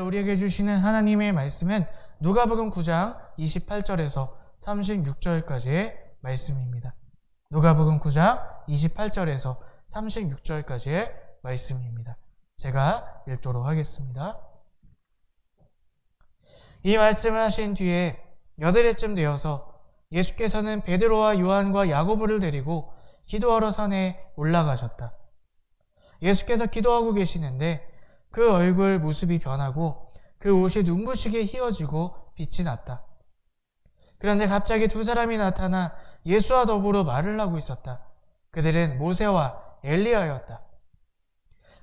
우리에게 주시는 하나님의 말씀은 누가복음 9장 28절에서 36절까지의 말씀입니다. 누가복음 9장 28절에서 36절까지의 말씀입니다. 제가 읽도록 하겠습니다. 이 말씀을 하신 뒤에 여드레쯤 되어서 예수께서는 베드로와 요한과 야고보를 데리고 기도하러 산에 올라가셨다. 예수께서 기도하고 계시는데 그 얼굴 모습이 변하고 그 옷이 눈부시게 휘어지고 빛이 났다. 그런데 갑자기 두 사람이 나타나 예수와 더불어 말을 하고 있었다. 그들은 모세와 엘리야였다.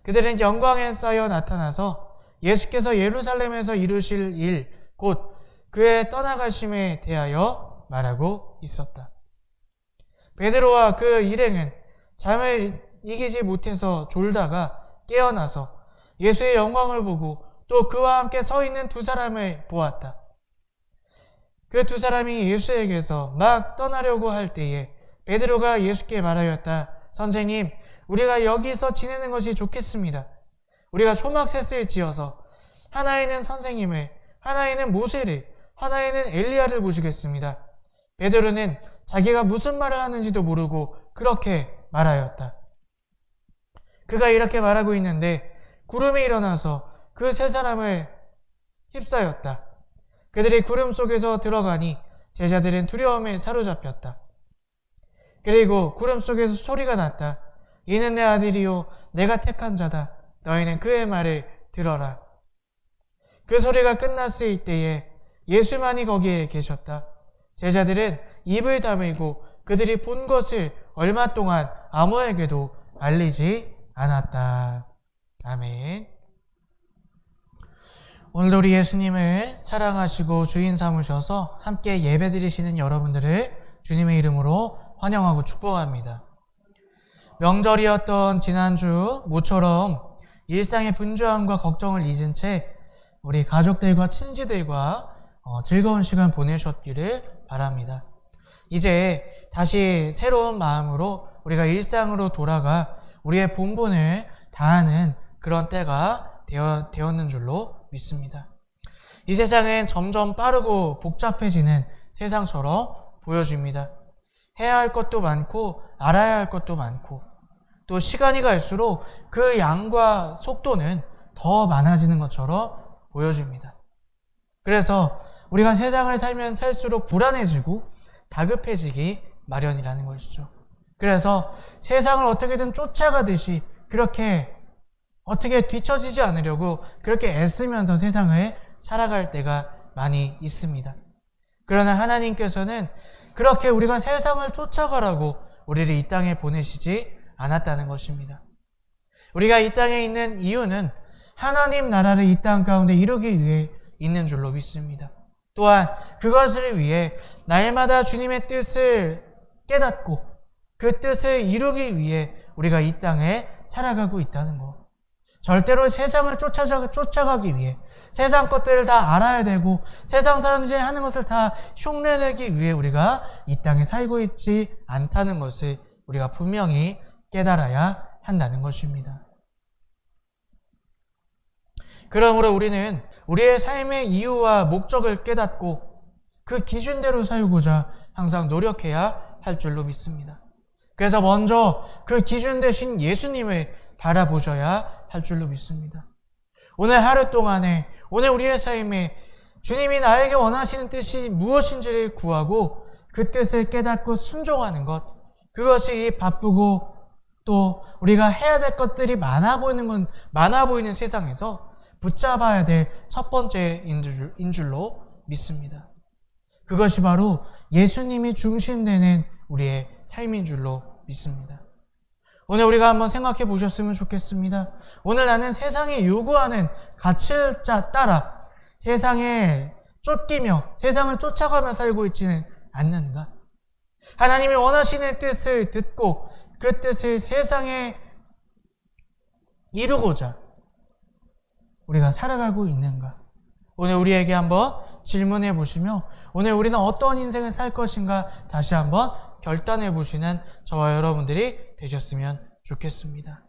그들은 영광에 쌓여 나타나서 예수께서 예루살렘에서 이루실 일, 곧 그의 떠나가심에 대하여 말하고 있었다. 베드로와 그 일행은 잠을 이기지 못해서 졸다가 깨어나서 예수의 영광을 보고 또 그와 함께 서 있는 두 사람을 보았다. 그 두 사람이 예수에게서 막 떠나려고 할 때에 베드로가 예수께 말하였다. 선생님, 우리가 여기서 지내는 것이 좋겠습니다. 우리가 초막셋을 지어서 하나에는 선생님을, 하나에는 모세를, 하나에는 엘리야를 모시겠습니다. 베드로는 자기가 무슨 말을 하는지도 모르고 그렇게 말하였다. 그가 이렇게 말하고 있는데 구름이 일어나서 그 세 사람을 휩싸였다. 그들이 구름 속에서 들어가니 제자들은 두려움에 사로잡혔다. 그리고 구름 속에서 소리가 났다. 이는 내 아들이요 내가 택한 자다. 너희는 그의 말을 들어라. 그 소리가 끝났을 때에 예수만이 거기에 계셨다. 제자들은 입을 다물고 그들이 본 것을 얼마 동안 아무에게도 알리지 않았다. 아멘. 오늘도 우리 예수님을 사랑하시고 주인 삼으셔서 함께 예배드리시는 여러분들을 주님의 이름으로 환영하고 축복합니다. 명절이었던 지난주 모처럼 일상의 분주함과 걱정을 잊은 채 우리 가족들과 친지들과 즐거운 시간 보내셨기를 바랍니다. 이제 다시 새로운 마음으로 우리가 일상으로 돌아가 우리의 본분을 다하는 그런 때가 되었는 줄로 믿습니다. 이 세상은 점점 빠르고 복잡해지는 세상처럼 보여집니다. 해야 할 것도 많고 알아야 할 것도 많고 또 시간이 갈수록 그 양과 속도는 더 많아지는 것처럼 보여집니다. 그래서 우리가 세상을 살면 살수록 불안해지고 다급해지기 마련이라는 것이죠. 그래서 세상을 어떻게든 쫓아가듯이 그렇게 어떻게 뒤처지지 않으려고 그렇게 애쓰면서 세상을 살아갈 때가 많이 있습니다. 그러나 하나님께서는 그렇게 우리가 세상을 쫓아가라고 우리를 이 땅에 보내시지 않았다는 것입니다. 우리가 이 땅에 있는 이유는 하나님 나라를 이 땅 가운데 이루기 위해 있는 줄로 믿습니다. 또한 그것을 위해 날마다 주님의 뜻을 깨닫고 그 뜻을 이루기 위해 우리가 이 땅에 살아가고 있다는 것. 절대로 세상을 쫓아가기 위해 세상 것들을 다 알아야 되고 세상 사람들이 하는 것을 다 흉내내기 위해 우리가 이 땅에 살고 있지 않다는 것을 우리가 분명히 깨달아야 한다는 것입니다. 그러므로 우리는 우리의 삶의 이유와 목적을 깨닫고 그 기준대로 살고자 항상 노력해야 할 줄로 믿습니다. 그래서 먼저 그 기준 되신 예수님을 바라보셔야 할 줄로 믿습니다. 오늘 하루 동안에 오늘 우리의 삶에 주님이 나에게 원하시는 뜻이 무엇인지를 구하고 그 뜻을 깨닫고 순종하는 것, 그것이 이 바쁘고 또 우리가 해야 될 것들이 많아 보이는 세상에서 붙잡아야 될 첫 번째인 줄로 믿습니다. 그것이 바로 예수님이 중심되는 우리의 삶인 줄로 믿습니다. 오늘 우리가 한번 생각해 보셨으면 좋겠습니다. 오늘 나는 세상이 요구하는 가치를 따라 세상에 쫓기며 세상을 쫓아가며 살고 있지는 않는가? 하나님이 원하시는 뜻을 듣고 그 뜻을 세상에 이루고자 우리가 살아가고 있는가? 오늘 우리에게 한번 질문해 보시며 오늘 우리는 어떤 인생을 살 것인가 다시 한번 결단해 보시는 저와 여러분들이 되셨으면 좋겠습니다.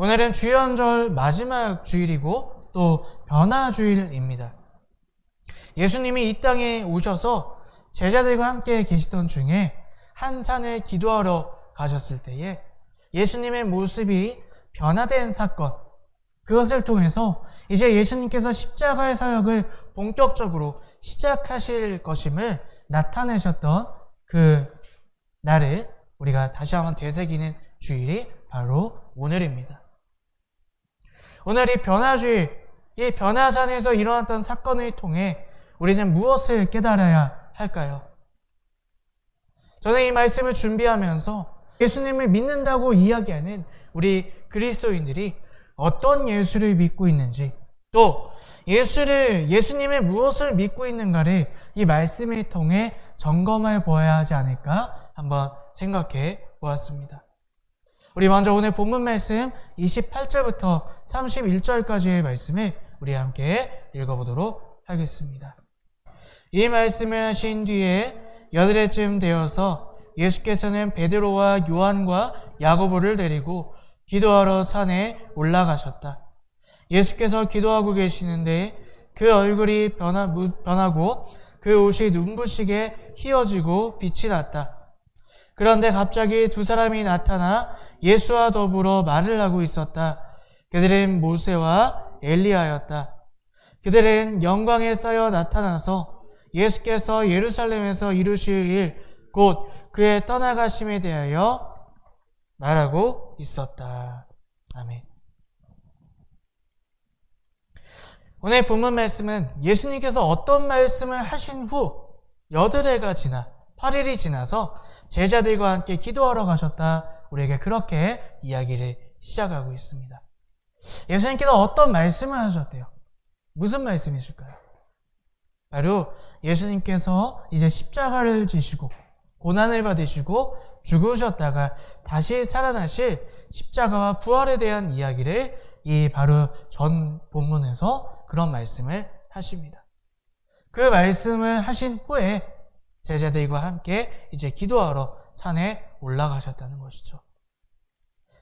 오늘은 주연절 마지막 주일이고 또 변화주일입니다. 예수님이 이 땅에 오셔서 제자들과 함께 계시던 중에 한 산에 기도하러 가셨을 때에 예수님의 모습이 변화된 사건, 그것을 통해서 이제 예수님께서 십자가의 사역을 본격적으로 시작하실 것임을 나타내셨던 그 날을 우리가 다시 한번 되새기는 주일이 바로 오늘입니다. 오늘 이 변화주일, 이 변화산에서 일어났던 사건을 통해 우리는 무엇을 깨달아야 할까요? 저는 이 말씀을 준비하면서 예수님을 믿는다고 이야기하는 우리 그리스도인들이 어떤 예수를 믿고 있는지, 또 예수님의 무엇을 믿고 있는가를 이 말씀을 통해 점검해 보아야 하지 않을까 한번 생각해 보았습니다. 우리 먼저 오늘 본문 말씀 28절부터 31절까지의 말씀을 우리 함께 읽어보도록 하겠습니다. 이 말씀을 하신 뒤에 여드레쯤 되어서 예수께서는 베드로와 요한과 야고보를 데리고 기도하러 산에 올라가셨다. 예수께서 기도하고 계시는데 그 얼굴이 변하고 그 옷이 눈부시게 휘어지고 빛이 났다. 그런데 갑자기 두 사람이 나타나 예수와 더불어 말을 하고 있었다. 그들은 모세와 엘리야였다. 그들은 영광에 쌓여 나타나서 예수께서 예루살렘에서 이루실 일, 곧 그의 떠나가심에 대하여 말하고 있었다. 아멘. 오늘 본문 말씀은 예수님께서 어떤 말씀을 하신 후 여드레가 지나 8일이 지나서 제자들과 함께 기도하러 가셨다. 우리에게 그렇게 이야기를 시작하고 있습니다. 예수님께서 어떤 말씀을 하셨대요? 무슨 말씀이실까요? 바로 예수님께서 이제 십자가를 지시고 고난을 받으시고 죽으셨다가 다시 살아나실 십자가와 부활에 대한 이야기를 이 바로 전 본문에서 그런 말씀을 하십니다. 그 말씀을 하신 후에 제자들과 함께 이제 기도하러 산에 올라가셨다는 것이죠.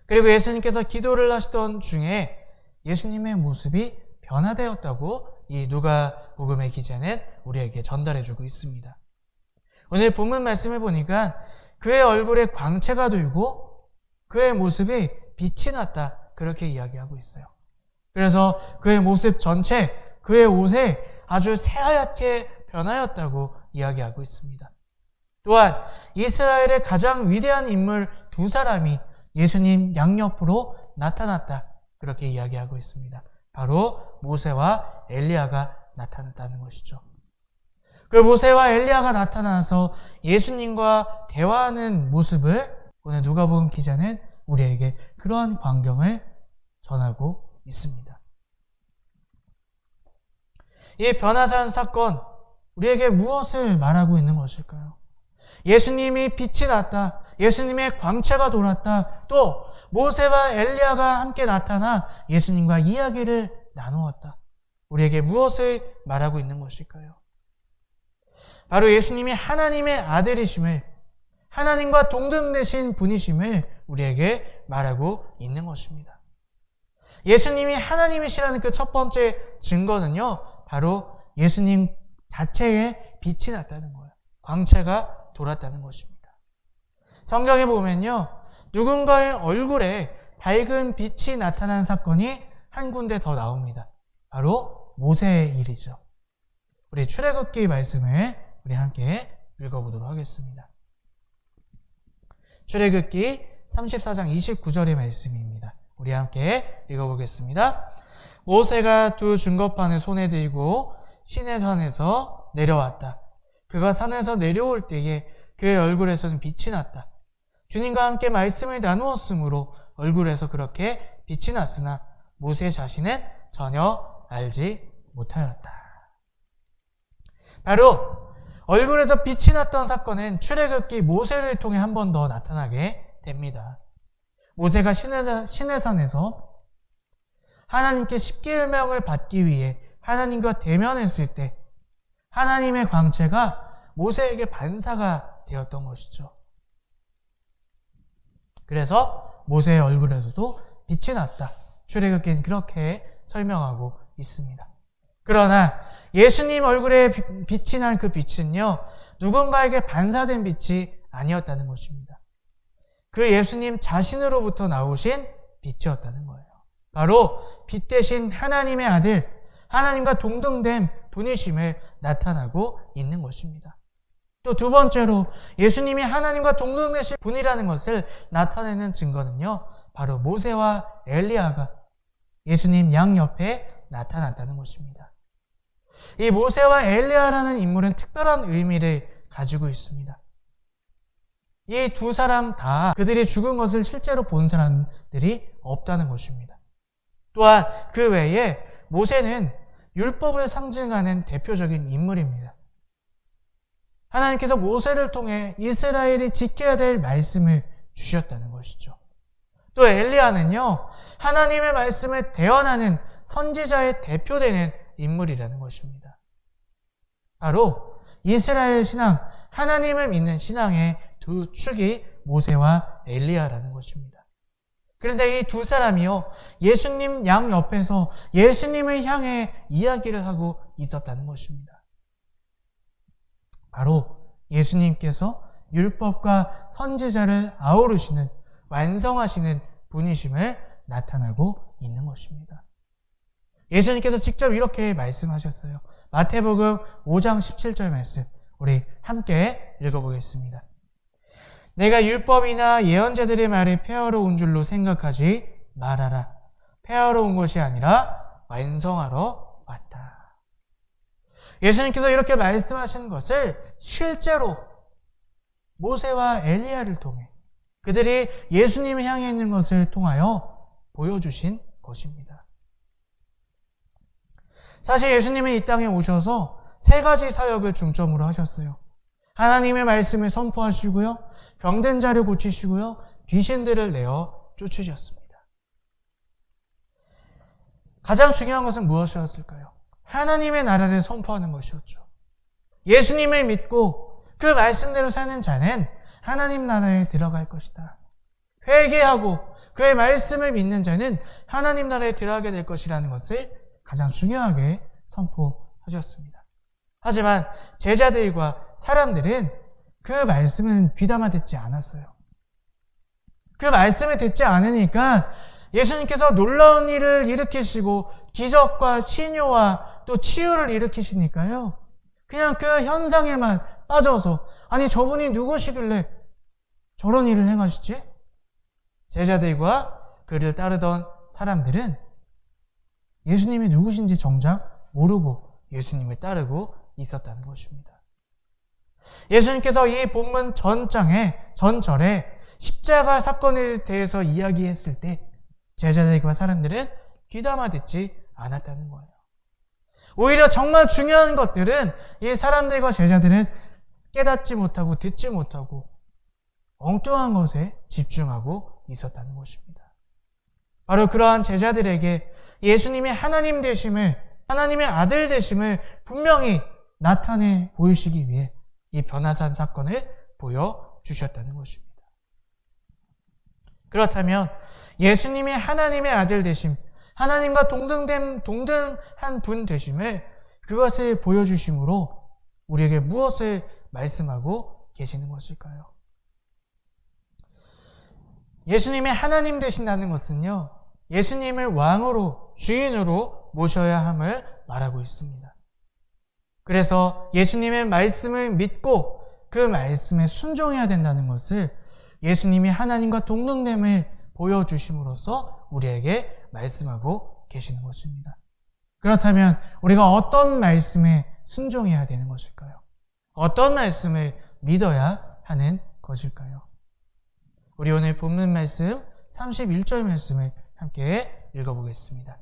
그리고 예수님께서 기도를 하시던 중에 예수님의 모습이 변화되었다고 이 누가복음의 기자는 우리에게 전달해주고 있습니다. 오늘 본문 말씀을 보니까 그의 얼굴에 광채가 돌고 그의 모습이 빛이 났다, 그렇게 이야기하고 있어요. 그래서 그의 모습 전체, 그의 옷에 아주 새하얗게 변하였다고 이야기하고 있습니다. 또한 이스라엘의 가장 위대한 인물 두 사람이 예수님 양옆으로 나타났다, 그렇게 이야기하고 있습니다. 바로 모세와 엘리야가 나타났다는 것이죠. 그 모세와 엘리야가 나타나서 예수님과 대화하는 모습을 오늘 누가복음 기자는 우리에게 그러한 광경을 전하고 있습니다. 이 변화산 사건, 우리에게 무엇을 말하고 있는 것일까요? 예수님이 빛이 났다, 예수님의 광채가 돌았다, 또 모세와 엘리야가 함께 나타나 예수님과 이야기를 나누었다. 우리에게 무엇을 말하고 있는 것일까요? 바로 예수님이 하나님의 아들이심을, 하나님과 동등되신 분이심을 우리에게 말하고 있는 것입니다. 예수님이 하나님이시라는 그 첫 번째 증거는요, 바로 예수님 자체에 빛이 났다는 거예요. 광채가 돌았다는 것입니다. 성경에 보면요, 누군가의 얼굴에 밝은 빛이 나타난 사건이 한 군데 더 나옵니다. 바로 모세의 일이죠. 우리 출애굽기 말씀을 우리 함께 읽어보도록 하겠습니다. 출애굽기 34장 29절의 말씀입니다. 우리 함께 읽어보겠습니다. 모세가 두 증거판을 손에 들고 시내산에서 내려왔다. 그가 산에서 내려올 때에 그의 얼굴에서는 빛이 났다. 주님과 함께 말씀을 나누었으므로 얼굴에서 그렇게 빛이 났으나 모세 자신은 전혀 알지 못하였다. 바로 얼굴에서 빛이 났던 사건은 출애굽기 모세를 통해 한 번 더 나타나게 됩니다. 모세가 시내산에서 하나님께 십계명을 받기 위해 하나님과 대면했을 때 하나님의 광채가 모세에게 반사가 되었던 것이죠. 그래서 모세의 얼굴에서도 빛이 났다. 출애굽기는 그렇게 설명하고 있습니다. 그러나 예수님 얼굴에 빛이 난 그 빛은요, 누군가에게 반사된 빛이 아니었다는 것입니다. 그 예수님 자신으로부터 나오신 빛이었다는 거예요. 바로 빛 대신 하나님의 아들, 하나님과 동등된 분이심을 나타나고 있는 것입니다. 또 두 번째로 예수님이 하나님과 동등되신 분이라는 것을 나타내는 증거는요, 바로 모세와 엘리야가 예수님 양옆에 나타났다는 것입니다. 이 모세와 엘리야라는 인물은 특별한 의미를 가지고 있습니다. 이 두 사람 다 그들이 죽은 것을 실제로 본 사람들이 없다는 것입니다. 또한 그 외에 모세는 율법을 상징하는 대표적인 인물입니다. 하나님께서 모세를 통해 이스라엘이 지켜야 될 말씀을 주셨다는 것이죠. 또 엘리야는요, 하나님의 말씀을 대언하는 선지자의 대표되는 인물이라는 것입니다. 바로 이스라엘 신앙, 하나님을 믿는 신앙의 두 축이 모세와 엘리야라는 것입니다. 그런데 이 두 사람이요, 예수님 양 옆에서 예수님을 향해 이야기를 하고 있었다는 것입니다. 바로 예수님께서 율법과 선지자를 아우르시는, 완성하시는 분이심을 나타나고 있는 것입니다. 예수님께서 직접 이렇게 말씀하셨어요. 마태복음 5장 17절 말씀, 우리 함께 읽어보겠습니다. 내가 율법이나 예언자들의 말이 폐하러 온 줄로 생각하지 말아라. 폐하러 온 것이 아니라 완성하러 왔다. 예수님께서 이렇게 말씀하신 것을 실제로 모세와 엘리야를 통해, 그들이 예수님을 향해 있는 것을 통하여 보여주신 것입니다. 사실 예수님은 이 땅에 오셔서 세 가지 사역을 중점으로 하셨어요. 하나님의 말씀을 선포하시고요, 병든 자를 고치시고요, 귀신들을 내어 쫓으셨습니다. 가장 중요한 것은 무엇이었을까요? 하나님의 나라를 선포하는 것이었죠. 예수님을 믿고 그 말씀대로 사는 자는 하나님 나라에 들어갈 것이다. 회개하고 그의 말씀을 믿는 자는 하나님 나라에 들어가게 될 것이라는 것을 가장 중요하게 선포하셨습니다. 하지만 제자들과 사람들은 그 말씀은 귀담아 듣지 않았어요. 그 말씀을 듣지 않으니까 예수님께서 놀라운 일을 일으키시고 기적과 신효와 또 치유를 일으키시니까요, 그냥 그 현상에만 빠져서, 아니 저분이 누구시길래 저런 일을 행하시지? 제자들과 그를 따르던 사람들은 예수님이 누구신지 정작 모르고 예수님을 따르고 있었다는 것입니다. 예수님께서 이 본문 전절에 십자가 사건에 대해서 이야기했을 때 제자들과 사람들은 귀담아 듣지 않았다는 거예요. 오히려 정말 중요한 것들은 이 사람들과 제자들은 깨닫지 못하고 듣지 못하고 엉뚱한 것에 집중하고 있었다는 것입니다. 바로 그러한 제자들에게 예수님이 하나님 되심을, 하나님의 아들 되심을 분명히 나타내 보이시기 위해 이 변화산 사건을 보여주셨다는 것입니다. 그렇다면 예수님이 하나님의 아들 되심, 하나님과 동등한 분 되심을, 그것을 보여주심으로 우리에게 무엇을 말씀하고 계시는 것일까요? 예수님이 하나님 되신다는 것은요, 예수님을 왕으로, 주인으로 모셔야 함을 말하고 있습니다. 그래서 예수님의 말씀을 믿고 그 말씀에 순종해야 된다는 것을 예수님이 하나님과 동등됨을 보여주심으로써 우리에게 말씀하고 계시는 것입니다. 그렇다면 우리가 어떤 말씀에 순종해야 되는 것일까요? 어떤 말씀을 믿어야 하는 것일까요? 우리 오늘 본문 말씀 31절 말씀을 함께 읽어보겠습니다.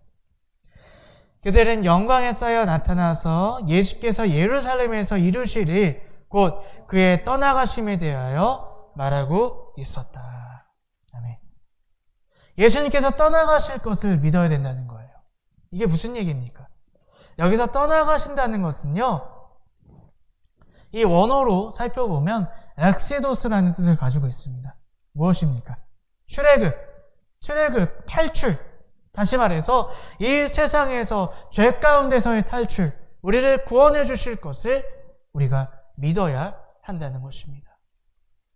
그들은 영광에 쌓여 나타나서 예수께서 예루살렘에서 이루시릴 곧 그의 떠나가심에 대하여 말하고 있었다. 아멘. 예수님께서 떠나가실 것을 믿어야 된다는 거예요. 이게 무슨 얘기입니까? 여기서 떠나가신다는 것은요, 이 원어로 살펴보면 엑시도스라는 뜻을 가지고 있습니다. 무엇입니까? 출애굽, 출애굽, 탈출, 다시 말해서 이 세상에서 죄 가운데서의 탈출, 우리를 구원해 주실 것을 우리가 믿어야 한다는 것입니다.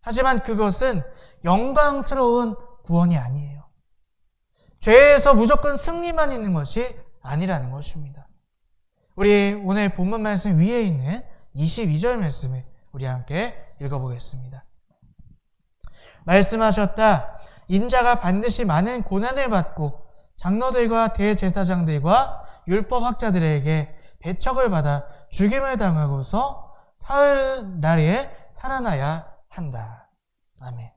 하지만 그것은 영광스러운 구원이 아니에요. 죄에서 무조건 승리만 있는 것이 아니라는 것입니다. 우리 오늘 본문 말씀 위에 있는 22절 말씀을 우리 함께 읽어보겠습니다. 말씀하셨다. 인자가 반드시 많은 고난을 받고 장로들과 대제사장들과 율법학자들에게 배척을 받아 죽임을 당하고서 사흘 날에 살아나야 한다. 아멘.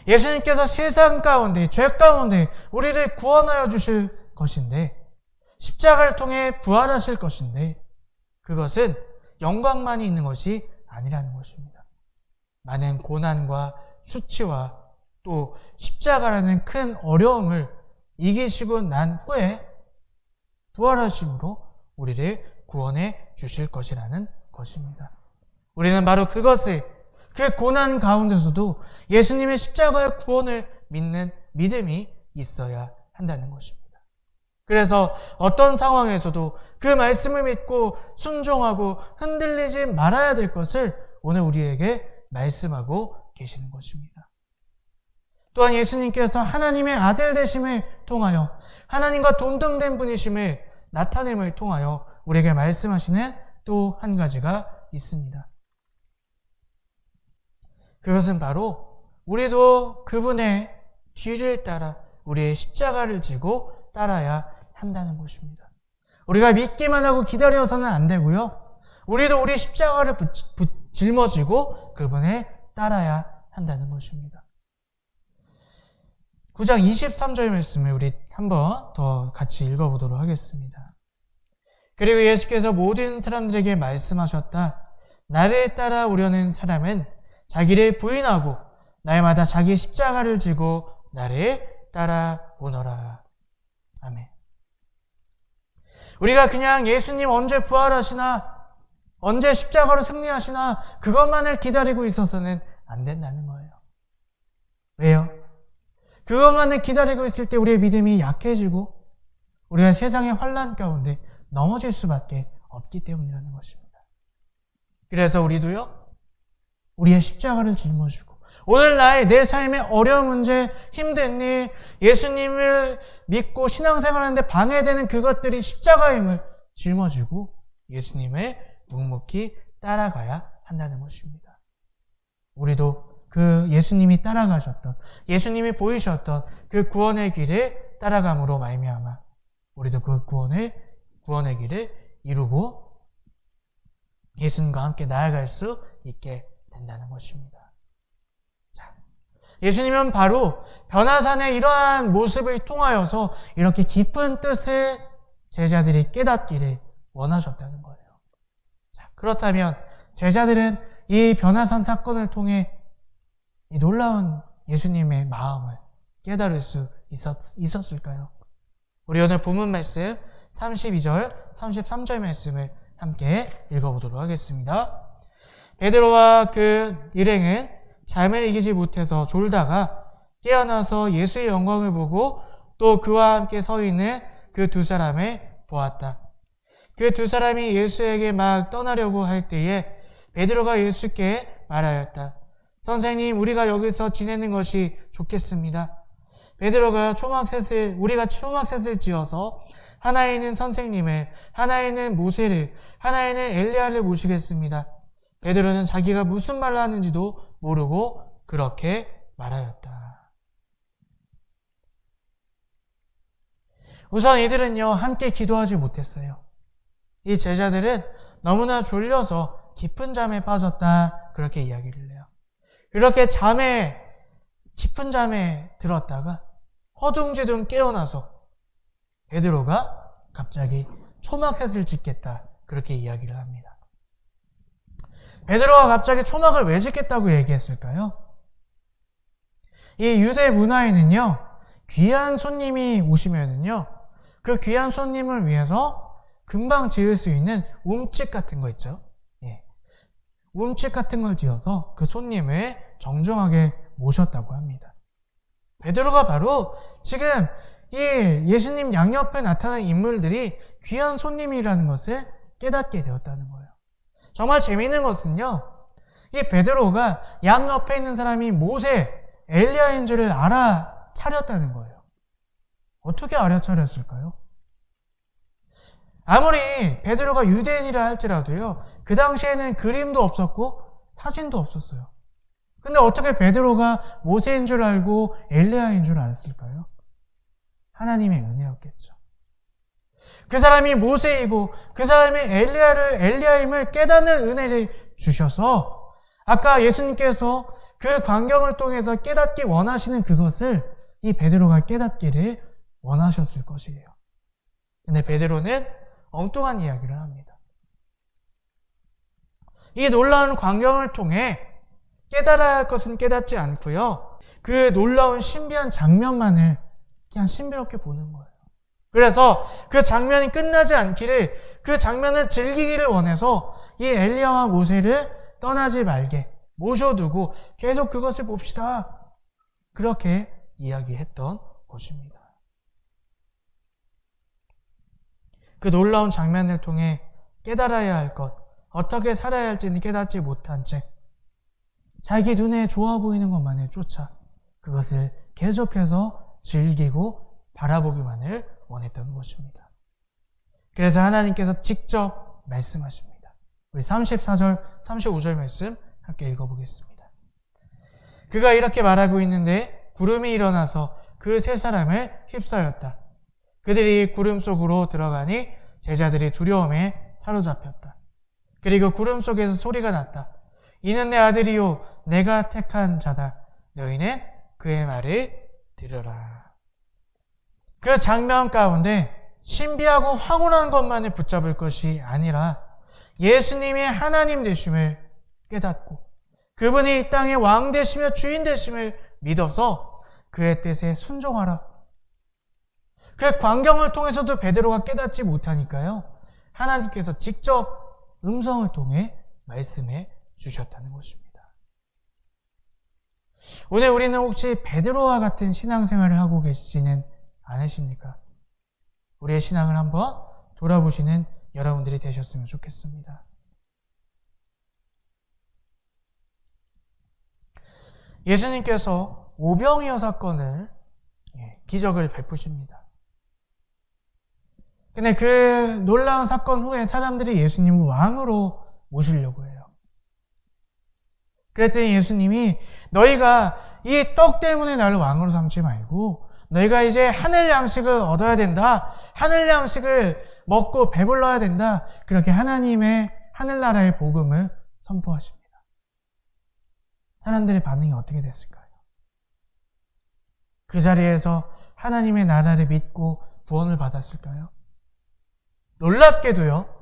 예수님께서 세상 가운데, 죄 가운데 우리를 구원하여 주실 것인데, 십자가를 통해 부활하실 것인데, 그것은 영광만이 있는 것이 아니라는 것입니다. 많은 고난과 수치와 또 십자가라는 큰 어려움을 이기시고 난 후에 부활하심으로 우리를 구원해 주실 것이라는 것입니다. 우리는 바로 그것을, 그 고난 가운데서도 예수님의 십자가의 구원을 믿는 믿음이 있어야 한다는 것입니다. 그래서 어떤 상황에서도 그 말씀을 믿고 순종하고 흔들리지 말아야 될 것을 오늘 우리에게 말씀하고 계시는 것입니다. 또한 예수님께서 하나님의 아들 되심을 통하여 하나님과 동등된 분이심을 나타냄을 통하여 우리에게 말씀하시는 또 한 가지가 있습니다. 그것은 바로 우리도 그분의 뒤를 따라 우리의 십자가를 지고 따라야 한다는 것입니다. 우리가 믿기만 하고 기다려서는 안 되고요. 우리도 우리 십자가를 짊어지고 그분을 따라야 한다는 것입니다. 9장 23절 말씀을 우리 한번 더 같이 읽어보도록 하겠습니다. 그리고 예수께서 모든 사람들에게 말씀하셨다. 나를 따라오려는 사람은 자기를 부인하고 날마다 자기 십자가를 지고 나를 따라오너라. 아멘. 우리가 그냥 예수님 언제 부활하시나, 언제 십자가로 승리하시나 그것만을 기다리고 있어서는 안 된다는 거예요. 왜요? 그것만을 기다리고 있을 때 우리의 믿음이 약해지고 우리가 세상의 환난 가운데 넘어질 수밖에 없기 때문이라는 것입니다. 그래서 우리도요, 우리의 십자가를 짊어지고 오늘 내 삶의 어려운 문제, 힘든 일, 예수님을 믿고 신앙생활하는데 방해되는 그것들이 십자가임을 짊어지고 예수님을 묵묵히 따라가야 한다는 것입니다. 우리도 그 예수님이 따라가셨던, 예수님이 보이셨던 그 구원의 길을 따라감으로 말미암아 우리도 그 구원의 길을 이루고 예수님과 함께 나아갈 수 있게 된다는 것입니다. 자, 예수님은 바로 변화산의 이러한 모습을 통하여서 이렇게 깊은 뜻을 제자들이 깨닫기를 원하셨다는 거예요. 자, 그렇다면 제자들은 이 변화산 사건을 통해 이 놀라운 예수님의 마음을 깨달을 수 있었을까요? 우리 오늘 본문 말씀 32절, 33절 말씀을 함께 읽어보도록 하겠습니다. 베드로와 그 일행은 잠을 이기지 못해서 졸다가 깨어나서 예수의 영광을 보고 또 그와 함께 서 있는 그 두 사람을 보았다. 그 두 사람이 예수에게 막 떠나려고 할 때에 베드로가 예수께 말하였다. 선생님, 우리가 여기서 지내는 것이 좋겠습니다. 베드로가 우리가 초막셋을 지어서 하나에는 선생님을, 하나에는 모세를, 하나에는 엘리야를 모시겠습니다. 베드로는 자기가 무슨 말을 하는지도 모르고 그렇게 말하였다. 우선 이들은요, 함께 기도하지 못했어요. 이 제자들은 너무나 졸려서 깊은 잠에 빠졌다, 그렇게 이야기를 해요. 그렇게 깊은 잠에 들었다가 허둥지둥 깨어나서 베드로가 갑자기 초막셋을 짓겠다, 그렇게 이야기를 합니다. 베드로가 갑자기 초막을 왜 짓겠다고 얘기했을까요? 이 유대 문화에는요, 귀한 손님이 오시면은요, 그 귀한 손님을 위해서 금방 지을 수 있는 움집 같은 거 있죠. 예. 움집 같은 걸 지어서 그 손님을 정중하게 모셨다고 합니다. 베드로가 바로 지금 이 예수님 양옆에 나타난 인물들이 귀한 손님이라는 것을 깨닫게 되었다는 거예요. 정말 재미있는 것은요, 이 베드로가 양옆에 있는 사람이 모세, 엘리야인 줄을 알아차렸다는 거예요. 어떻게 알아차렸을까요? 아무리 베드로가 유대인이라 할지라도요, 그 당시에는 그림도 없었고 사진도 없었어요. 근데 어떻게 베드로가 모세인 줄 알고 엘리야인 줄 알았을까요? 하나님의 은혜였겠죠. 그 사람이 모세이고 그 사람이 엘리야임을 깨닫는 은혜를 주셔서 아까 예수님께서 그 광경을 통해서 깨닫기 원하시는 그것을 이 베드로가 깨닫기를 원하셨을 것이에요. 근데 베드로는 엉뚱한 이야기를 합니다. 이 놀라운 광경을 통해 깨달아야 할 것은 깨닫지 않고요, 그 놀라운 신비한 장면만을 그냥 신비롭게 보는 거예요. 그래서 그 장면이 끝나지 않기를, 그 장면을 즐기기를 원해서 이 엘리야와 모세를 떠나지 말게 모셔두고 계속 그것을 봅시다, 그렇게 이야기했던 것입니다. 그 놀라운 장면을 통해 깨달아야 할 것, 어떻게 살아야 할지는 깨닫지 못한 채 자기 눈에 좋아 보이는 것만을 쫓아 그것을 계속해서 즐기고 바라보기만을 원했던 것입니다. 그래서 하나님께서 직접 말씀하십니다. 우리 34절, 35절 말씀 함께 읽어보겠습니다. 그가 이렇게 말하고 있는데 구름이 일어나서 그 세 사람을 휩싸였다. 그들이 구름 속으로 들어가니 제자들이 두려움에 사로잡혔다. 그리고 구름 속에서 소리가 났다. 이는 내 아들이요 내가 택한 자다. 너희는 그의 말을 들으라. 그 장면 가운데 신비하고 황홀한 것만을 붙잡을 것이 아니라 예수님의 하나님 되심을 깨닫고 그분이 이 땅의 왕 되시며 주인 되심을 믿어서 그의 뜻에 순종하라. 그 광경을 통해서도 베드로가 깨닫지 못하니까요, 하나님께서 직접 음성을 통해 말씀해 주셨다는 것입니다. 오늘 우리는 혹시 베드로와 같은 신앙생활을 하고 계시지는 않으십니까? 우리의 신앙을 한번 돌아보시는 여러분들이 되셨으면 좋겠습니다. 예수님께서 오병이어 사건을, 기적을 베푸십니다. 근데 그 놀라운 사건 후에 사람들이 예수님을 왕으로 모시려고 해요. 그랬더니 예수님이 너희가 이 떡 때문에 나를 왕으로 삼지 말고 너희가 이제 하늘 양식을 얻어야 된다. 하늘 양식을 먹고 배불러야 된다. 그렇게 하나님의 하늘나라의 복음을 선포하십니다. 사람들의 반응이 어떻게 됐을까요? 그 자리에서 하나님의 나라를 믿고 구원을 받았을까요? 놀랍게도요,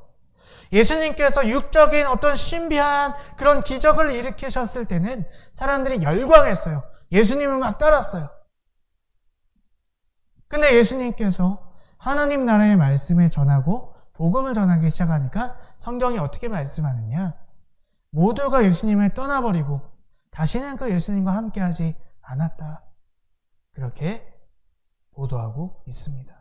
예수님께서 육적인 어떤 신비한 그런 기적을 일으키셨을 때는 사람들이 열광했어요. 예수님을 막 따랐어요. 근데 예수님께서 하나님 나라의 말씀을 전하고 복음을 전하기 시작하니까 성경이 어떻게 말씀하느냐? 모두가 예수님을 떠나버리고 다시는 그 예수님과 함께하지 않았다. 그렇게 보도하고 있습니다.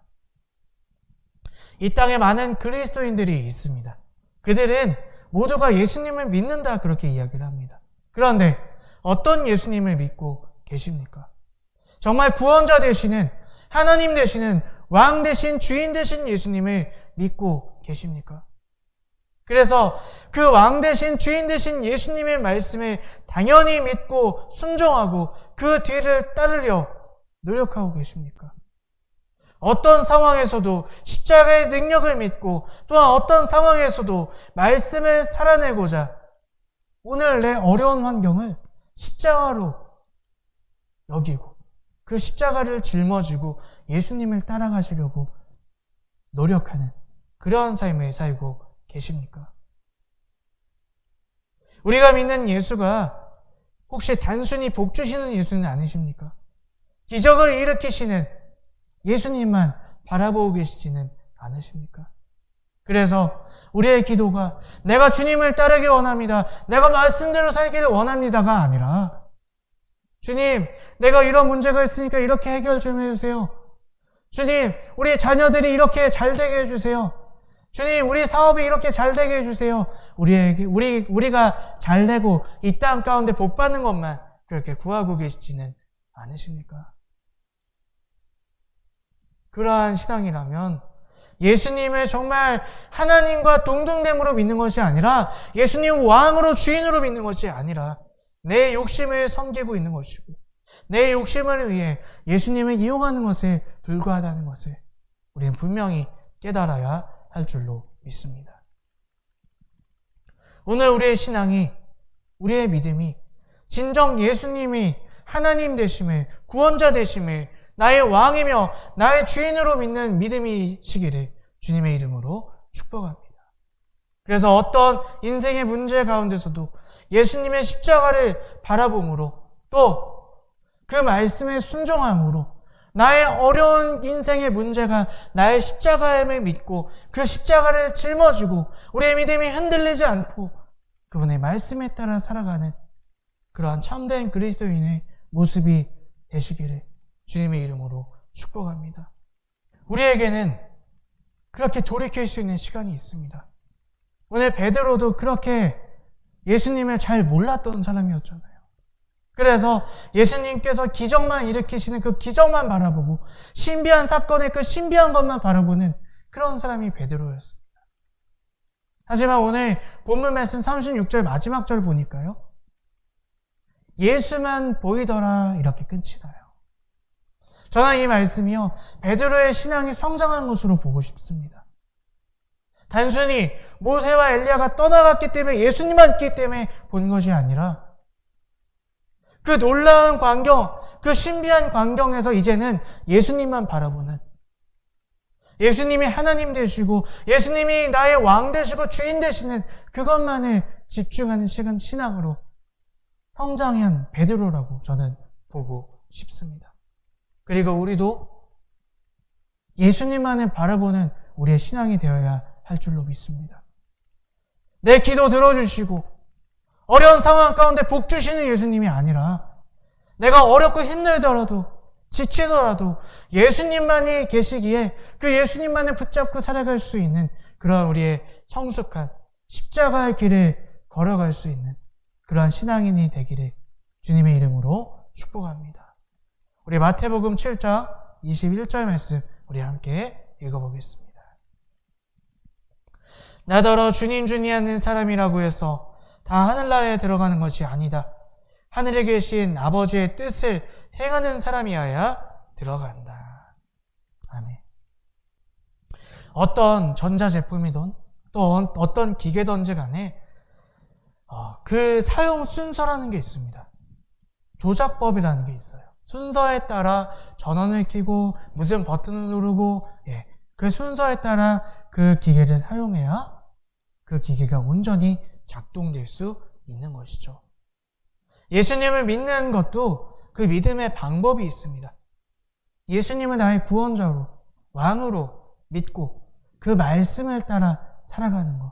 이 땅에 많은 그리스도인들이 있습니다. 그들은 모두가 예수님을 믿는다 그렇게 이야기를 합니다. 그런데 어떤 예수님을 믿고 계십니까? 정말 구원자 되시는, 하나님 되시는, 왕 되신, 주인 되신 예수님을 믿고 계십니까? 그래서 그 왕 되신, 주인 되신 예수님의 말씀을 당연히 믿고 순종하고 그 뒤를 따르려 노력하고 계십니까? 어떤 상황에서도 십자가의 능력을 믿고 또한 어떤 상황에서도 말씀을 살아내고자 오늘 내 어려운 환경을 십자가로 여기고 그 십자가를 짊어지고 예수님을 따라가시려고 노력하는 그러한 삶을 살고 계십니까? 우리가 믿는 예수가 혹시 단순히 복 주시는 예수는 아니십니까? 기적을 일으키시는 예수님만 바라보고 계시지는 않으십니까? 그래서 우리의 기도가 내가 주님을 따르기 원합니다. 내가 말씀대로 살기를 원합니다가 아니라 주님, 내가 이런 문제가 있으니까 이렇게 해결 좀 해주세요. 주님, 우리 자녀들이 이렇게 잘 되게 해주세요. 주님, 우리 사업이 이렇게 잘 되게 해주세요. 우리가 잘 되고 이 땅 가운데 복 받는 것만 그렇게 구하고 계시지는 않으십니까? 그러한 신앙이라면 예수님을 정말 하나님과 동등됨으로 믿는 것이 아니라 예수님 왕으로 주인으로 믿는 것이 아니라 내 욕심을 섬기고 있는 것이고 내 욕심을 위해 예수님을 이용하는 것에 불과하다는 것을 우리는 분명히 깨달아야 할 줄로 믿습니다. 오늘 우리의 신앙이, 우리의 믿음이 진정 예수님이 하나님 되심을, 구원자 되심을 나의 왕이며 나의 주인으로 믿는 믿음이시기를 주님의 이름으로 축복합니다. 그래서 어떤 인생의 문제 가운데서도 예수님의 십자가를 바라봄으로 또 그 말씀에 순종함으로 나의 어려운 인생의 문제가 나의 십자가임을 믿고 그 십자가를 짊어지고 우리의 믿음이 흔들리지 않고 그분의 말씀에 따라 살아가는 그러한 참된 그리스도인의 모습이 되시기를 주님의 이름으로 축복합니다. 우리에게는 그렇게 돌이킬 수 있는 시간이 있습니다. 오늘 베드로도 그렇게 예수님을 잘 몰랐던 사람이었잖아요. 그래서 예수님께서 기적만 일으키시는 그 기적만 바라보고 신비한 사건의 그 신비한 것만 바라보는 그런 사람이 베드로였습니다. 하지만 오늘 본문 말씀 36절 마지막 절 보니까요. 예수만 보이더라 이렇게 끝이 나요. 저는 이 말씀이요. 베드로의 신앙이 성장한 것으로 보고 싶습니다. 단순히 모세와 엘리야가 떠나갔기 때문에 예수님만 있기 때문에 본 것이 아니라 그 놀라운 광경, 그 신비한 광경에서 이제는 예수님만 바라보는 예수님이 하나님 되시고 예수님이 나의 왕 되시고 주인 되시는 그것만에 집중하는 신앙으로 성장한 베드로라고 저는 보고 싶습니다. 그리고 우리도 예수님만을 바라보는 우리의 신앙이 되어야 할 줄로 믿습니다. 내 기도 들어주시고 어려운 상황 가운데 복 주시는 예수님이 아니라 내가 어렵고 힘들더라도 지치더라도 예수님만이 계시기에 그 예수님만을 붙잡고 살아갈 수 있는 그러한 우리의 성숙한 십자가의 길을 걸어갈 수 있는 그러한 신앙인이 되기를 주님의 이름으로 축복합니다. 우리 마태복음 7장 21절 말씀 우리 함께 읽어보겠습니다. 나더러 주님 하는 사람이라고 해서 다 하늘나라에 들어가는 것이 아니다. 하늘에 계신 아버지의 뜻을 행하는 사람이어야 들어간다. 아멘. 어떤 전자제품이든 또 어떤 기계든지 간에 그 사용 순서라는 게 있습니다. 조작법이라는 게 있어요. 순서에 따라 전원을 켜고 무슨 버튼을 누르고 그 순서에 따라 그 기계를 사용해야 그 기계가 온전히 작동될 수 있는 것이죠. 예수님을 믿는 것도 그 믿음의 방법이 있습니다. 예수님을 나의 구원자로 왕으로 믿고 그 말씀을 따라 살아가는 것.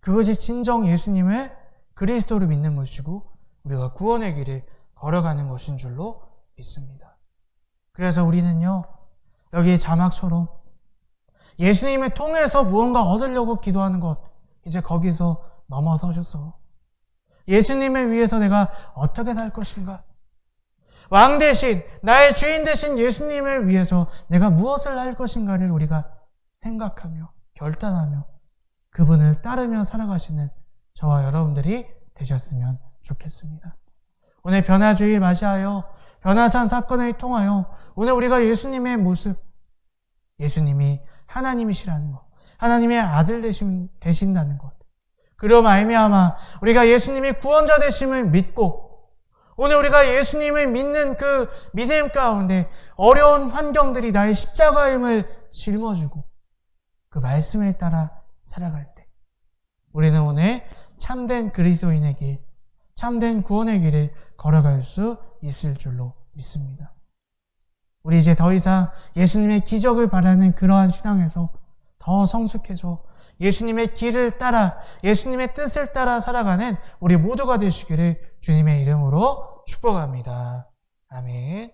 그것이 진정 예수님을 그리스도로 믿는 것이고 우리가 구원의 길을 걸어가는 것인 줄로 믿습니다. 그래서 우리는요. 여기 자막처럼 예수님을 통해서 무언가 얻으려고 기도하는 것 이제 거기서 넘어서셔서 예수님을 위해서 내가 어떻게 살 것인가? 왕 대신 나의 주인 되신 예수님을 위해서 내가 무엇을 할 것인가를 우리가 생각하며 결단하며 그분을 따르며 살아가시는 저와 여러분들이 되셨으면 좋겠습니다. 오늘 변화주일 맞이하여 변화산 사건을 통하여 오늘 우리가 예수님의 모습, 예수님이 하나님이시라는 것, 하나님의 아들 되신다는 것, 그로 말미암아 우리가 예수님이 구원자 되심을 믿고 오늘 우리가 예수님을 믿는 그 믿음 가운데 어려운 환경들이 나의 십자가임을 짊어지고 그 말씀을 따라 살아갈 때 우리는 오늘 참된 그리스도인의 길, 참된 구원의 길을 걸어갈 수 있을 줄로 믿습니다. 우리 이제 더 이상 예수님의 기적을 바라는 그러한 신앙에서 더 성숙해져 예수님의 길을 따라 예수님의 뜻을 따라 살아가는 우리 모두가 되시기를 주님의 이름으로 축복합니다. 아멘.